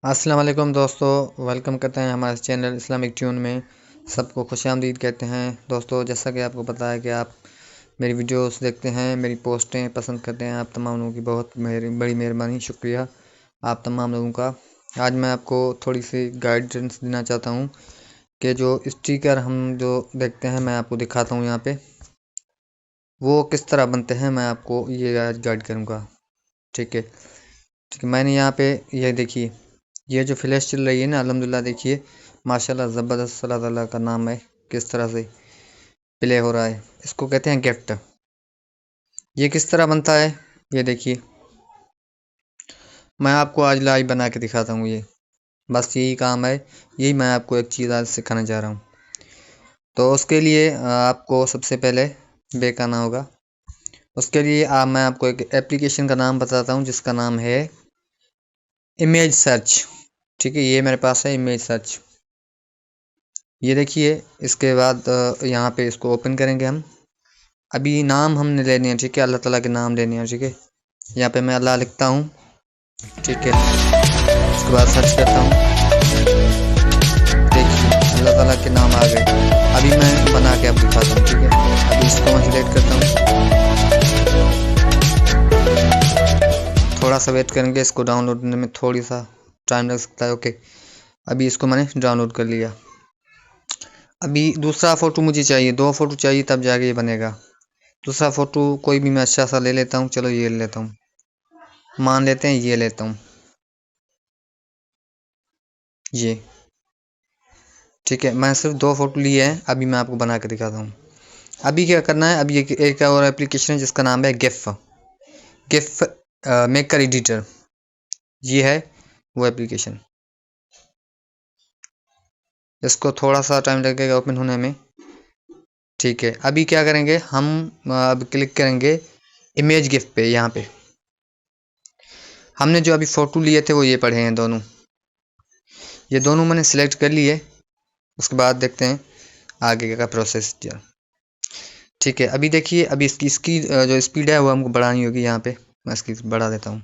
अस्सलाम वालेकुम दोस्तों, वेलकम करते हैं हमारे चैनल इस्लामिक ट्यून में। सबको खुशामदीद कहते हैं। दोस्तों, जैसा कि आपको पता है कि आप मेरी वीडियोस देखते हैं, मेरी पोस्टें पसंद करते हैं। आप तमाम लोगों की बहुत बड़ी मेहरबानी, शुक्रिया आप तमाम लोगों का। आज मैं आपको थोड़ी सी गाइडेंस देना चाहता हूँ कि जो स्टिकर हम जो देखते हैं, मैं आपको दिखाता हूँ यहाँ पे वो किस तरह बनते हैं। मैं आपको ये आज गाइड करूँगा। ठीक है, मैंने यहाँ पे ये देखिए, ये जो फ्लैश चल रही है ना, अल्हम्दुलिल्लाह देखिए माशाल्लाह ज़बरदस्त, अल्लाह ताला का नाम है। किस तरह से प्ले हो रहा है, इसको कहते हैं गिफ्ट। ये किस तरह बनता है ये देखिए, मैं आपको आज लाइव बना के दिखाता हूँ। ये बस यही काम है, यही मैं आपको एक चीज़ आज सिखाना चाह रहा हूँ। तो उसके लिए आपको सबसे पहले बैक आना होगा। उसके लिए मैं आपको एक एप्लीकेशन का नाम बताता हूँ जिसका नाम है इमेज सर्च। ठीक है, ये मेरे पास है इमेज सर्च। ये देखिए, इसके बाद यहाँ पे इसको ओपन करेंगे हम। अभी नाम हमने लेने हैं, ठीक है, अल्लाह ताला के नाम लेने हैं। ठीक है, यहाँ पे मैं अल्लाह लिखता हूँ। ठीक है, उसके बाद सर्च करता हूँ। देखिए अल्लाह ताला के नाम आ गए। अभी मैं बना के अब दिखाता हूँ। ठीक है, अभी इसको मैं सिलेक्ट करता हूँ। थोड़ा सा वेट करेंगे, इसको डाउनलोड करने में थोड़ी सा टाइम लग सकता है। ओके, अभी इसको मैंने डाउनलोड कर लिया। अभी दूसरा फ़ोटो मुझे चाहिए, 2 फ़ोटो चाहिए तब जाके ये बनेगा। दूसरा फ़ोटो कोई भी मैं अच्छा सा ले लेता हूँ। चलो ये ले लेता हूँ, मान लेते हैं ये लेता हूँ ये। ठीक है, मैं सिर्फ 2 फ़ोटो लिए हैं। अभी मैं आपको बना के दिखाता हूँ। अभी क्या करना है, अभी एक और एप्लीकेशन है जिसका नाम है गिफ मेकर एडिटर। ये है वो एप्लीकेशन। इसको थोड़ा सा टाइम लगेगा ओपन होने में। ठीक है, अभी क्या करेंगे हम, अब क्लिक करेंगे इमेज गिफ पे। यहाँ पे हमने जो अभी फ़ोटो लिए थे वो ये पड़े हैं दोनों। ये दोनों मैंने सिलेक्ट कर लिए। उसके बाद देखते हैं आगे का प्रोसेस। ठीक है, अभी देखिए, अभी इसकी जो स्पीड है वो हमको बढ़ानी होगी। यहाँ पे मैं इसकी बढ़ा देता हूँ।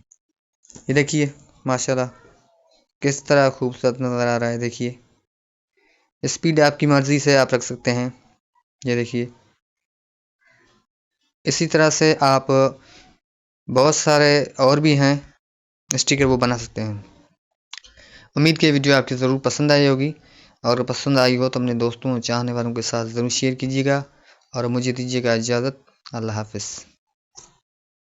ये देखिए माशाल्लाह किस तरह खूबसूरत नज़र आ रहा है। देखिए, स्पीड आपकी मर्ज़ी से आप रख सकते हैं। ये देखिए, इसी तरह से आप बहुत सारे और भी हैं स्टिकर वो बना सकते हैं। उम्मीद की वीडियो आपकी ज़रूर पसंद आई होगी, और पसंद आई हो तो अपने दोस्तों और चाहने वालों के साथ ज़रूर शेयर कीजिएगा। और मुझे दीजिएगा इजाज़त। अल्लाह हाफ़िज़।